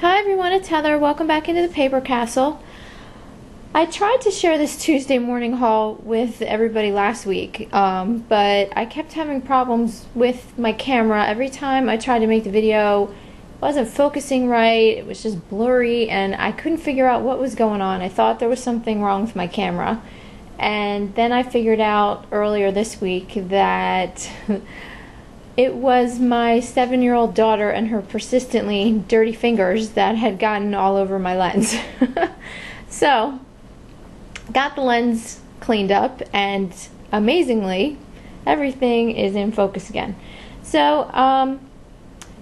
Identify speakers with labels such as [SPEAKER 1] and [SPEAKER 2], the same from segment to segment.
[SPEAKER 1] Hi everyone, it's Heather. Welcome back into the Paper Castle. I tried to share this Tuesday morning haul with everybody last week, but I kept having problems with my camera. Every time I tried to make the video, it wasn't focusing right, it was just blurry, and I couldn't figure out what was going on. I thought there was something wrong with my camera, and then I figured out earlier this week that it was my 7-year-old daughter and her persistently dirty fingers that had gotten all over my lens. So, got the lens cleaned up, and amazingly, everything is in focus again. So, I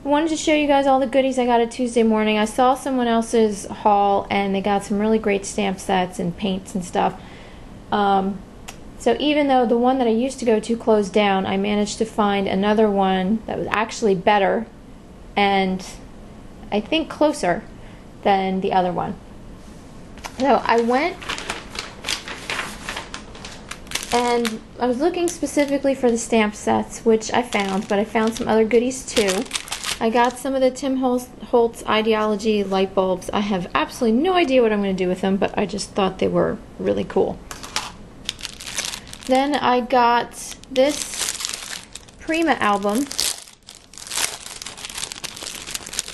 [SPEAKER 1] wanted to show you guys all the goodies I got at Tuesday morning. I saw someone else's haul, and they got some really great stamp sets and paints and stuff. So even though the one that I used to go to closed down, I managed to find another one that was actually better and I think closer than the other one. So I went and I was looking specifically for the stamp sets, which I found, but I found some other goodies too. I got some of the Tim Holtz Ideology light bulbs. I have absolutely no idea what I'm going to do with them, but I just thought they were really cool. Then I got this Prima album.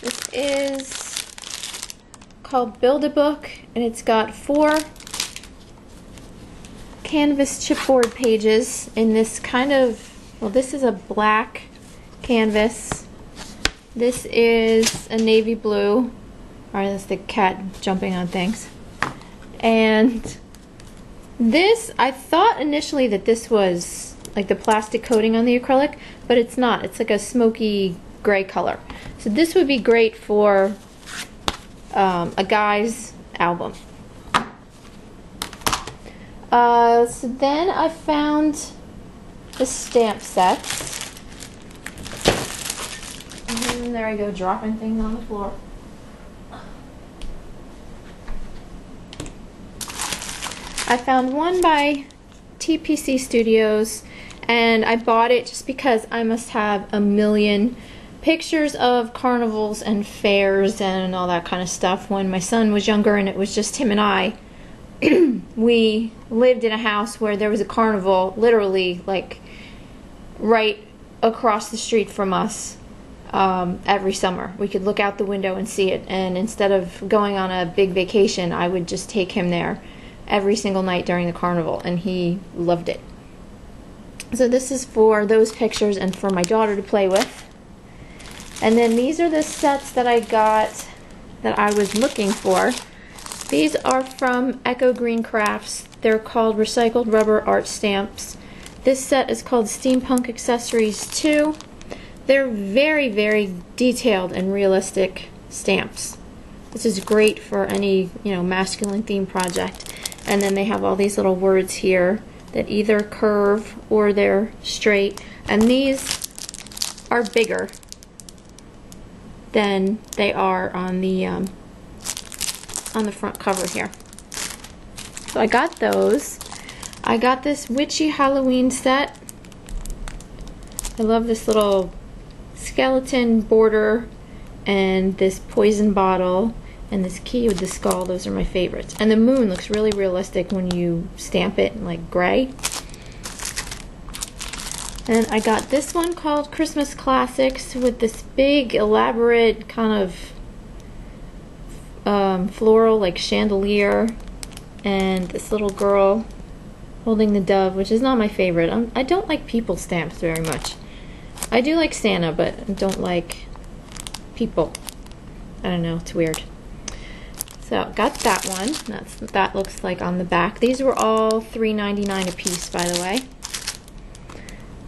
[SPEAKER 1] This is called Build-A-Book, and it's got 4 canvas chipboard pages in this kind of, well, this is a black canvas. This is a navy blue. Alright, that's the cat jumping on things. And this, I thought initially that this was like the plastic coating on the acrylic, but it's not. It's like a smoky gray color. So this would be great for a guy's album. So then I found the stamp sets. And there I go, dropping things on the floor. I found one by TPC Studios, and I bought it just because I must have a million pictures of carnivals and fairs and all that kind of stuff. When my son was younger and it was just him and I, we lived in a house where there was a carnival literally like right across the street from us. Every summer we could look out the window and see it, and instead of going on a big vacation, I would just take him there every single night during the carnival, and he loved it. So this is for those pictures and for my daughter to play with. And then these are the sets that I got that I was looking for. These are from Echo Green Crafts. They're called Recycled Rubber Art Stamps. This set is called Steampunk Accessories 2. They're very, very detailed and realistic stamps. This is great for any, masculine theme project. And then they have all these little words here that either curve or they're straight. And these are bigger than they are on the front cover here. So I got those. I got this witchy Halloween set. I love this little skeleton border and this poison bottle and this key with the skull. Those are my favorites. And the moon looks really realistic when you stamp it in like gray. And I got this one called Christmas Classics with this big elaborate kind of floral like chandelier, and this little girl holding the dove, which is not my favorite. I don't like people stamps very much. I do like Santa, but I don't like people. I don't know, it's weird. So got that one. That's what that looks like on the back. These were all $3.99 a piece, by the way.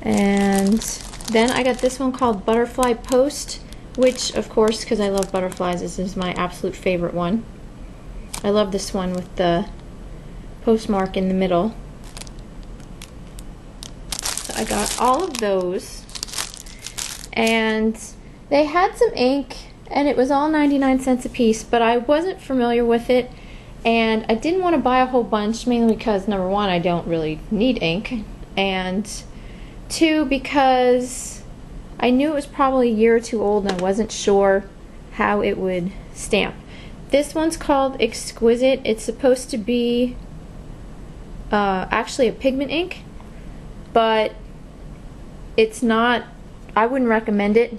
[SPEAKER 1] And then I got this one called Butterfly Post, which, of course, because I love butterflies, this is my absolute favorite one. I love this one with the postmark in the middle. So I got all of those. And they had some ink, and it was all 99 cents a piece, but I wasn't familiar with it, and I didn't want to buy a whole bunch, mainly because, number one, I don't really need ink, and 2, because I knew it was probably a year or 2 old, and I wasn't sure how it would stamp. This one's called Exquisite. It's supposed to be actually a pigment ink, but it's not. I wouldn't recommend it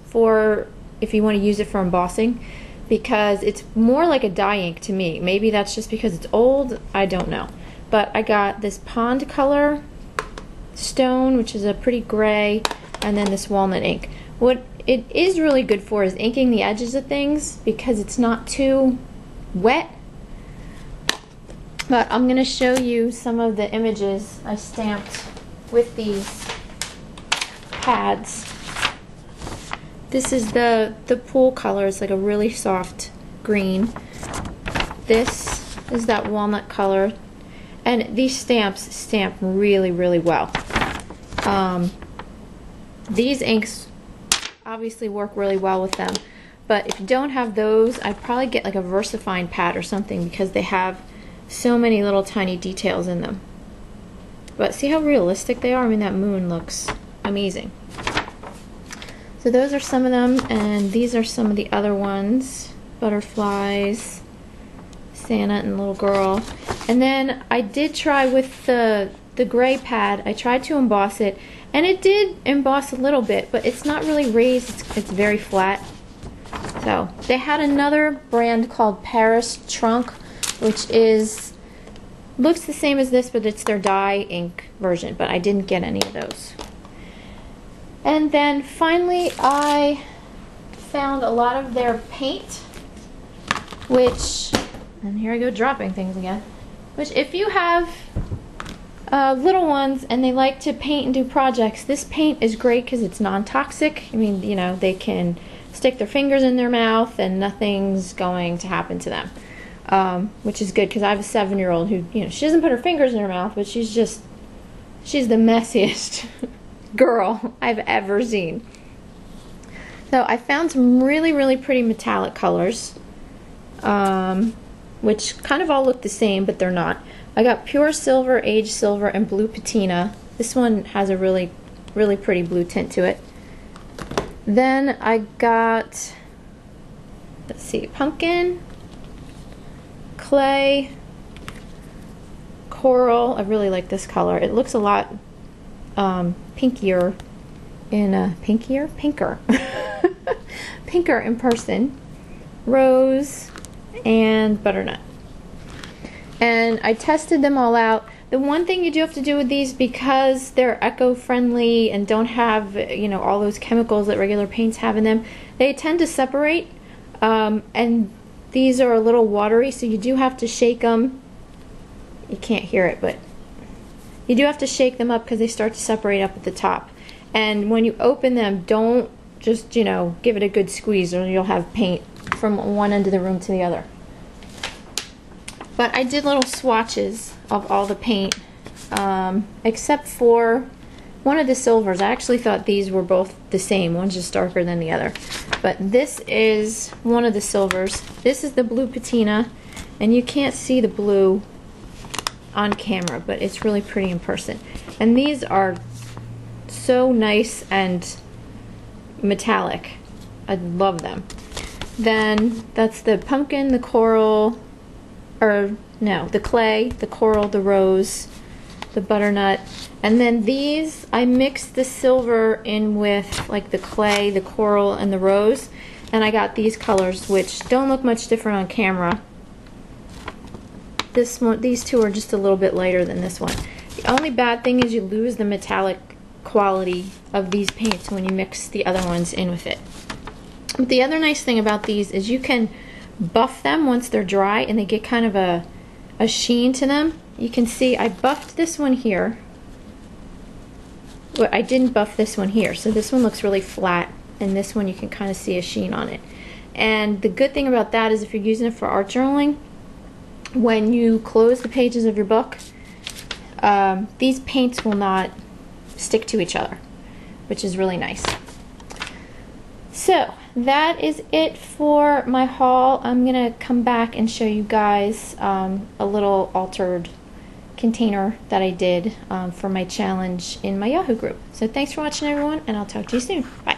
[SPEAKER 1] for if you want to use it for embossing, because it's more like a dye ink to me. Maybe that's just because it's old, I don't know. But I got this pond color stone, which is a pretty gray, and then this walnut ink. What it is really good for is inking the edges of things because it's not too wet. But I'm going to show you some of the images I stamped with these pads. This is the pool color. It's like a really soft green. This is that walnut color. And these stamps stamp really, really well. These inks obviously work really well with them. But if you don't have those, I'd probably get like a VersaFine pad or something because they have so many little tiny details in them. But see how realistic they are? I mean, that moon looks amazing. So those are some of them, and these are some of the other ones. Butterflies, Santa and little girl. And then I did try with the gray pad, I tried to emboss it, and it did emboss a little bit, but it's not really raised, it's very flat. So they had another brand called Paris Trunk, which looks the same as this, but it's their dye ink version, but I didn't get any of those. And then finally I found a lot of their paint, which, and here I go dropping things again, which if you have little ones and they like to paint and do projects, this paint is great because it's non-toxic. I mean, you know, they can stick their fingers in their mouth and nothing's going to happen to them, which is good because I have a 7-year-old who, you know, she doesn't put her fingers in her mouth, but she's the messiest girl I've ever seen. So I found some really, really pretty metallic colors, which kind of all look the same, but they're not. I got pure silver, aged silver, and blue patina. This one has a really, really pretty blue tint to it. Then I got, let's see, pumpkin, clay, coral. I really like this color. It looks a lot pinker pinker in person. Rose and butternut. And I tested them all out. The one thing you do have to do with these, because they're eco-friendly and don't have, you know, all those chemicals that regular paints have in them, they tend to separate, and these are a little watery, so you do have to shake them. You can't hear it, but you do have to shake them up because they start to separate up at the top. And when you open them, don't just, you know, give it a good squeeze or you'll have paint from one end of the room to the other. But I did little swatches of all the paint, except for one of the silvers. I actually thought these were both the same. One's just darker than the other. But this is one of the silvers. This is the blue patina, and you can't see the blue on camera, but it's really pretty in person. And these are so nice and metallic. I love them. Then that's the pumpkin, the coral, or no, the clay, the coral, the rose, the butternut. And then these, I mixed the silver in with like the clay, the coral, and the rose, and I got these colors, which don't look much different on camera. This one, these two are just a little bit lighter than this one. The only bad thing is you lose the metallic quality of these paints when you mix the other ones in with it. But the other nice thing about these is you can buff them once they're dry and they get kind of a sheen to them. You can see I buffed this one here, but I didn't buff this one here. So this one looks really flat, and this one you can kind of see a sheen on it. And the good thing about that is if you're using it for art journaling, when you close the pages of your book, these paints will not stick to each other, which is really nice. So that is it for my haul. I'm gonna come back and show you guys a little altered container that I did for my challenge in my Yahoo group. So thanks for watching, everyone, and I'll talk to you soon. Bye.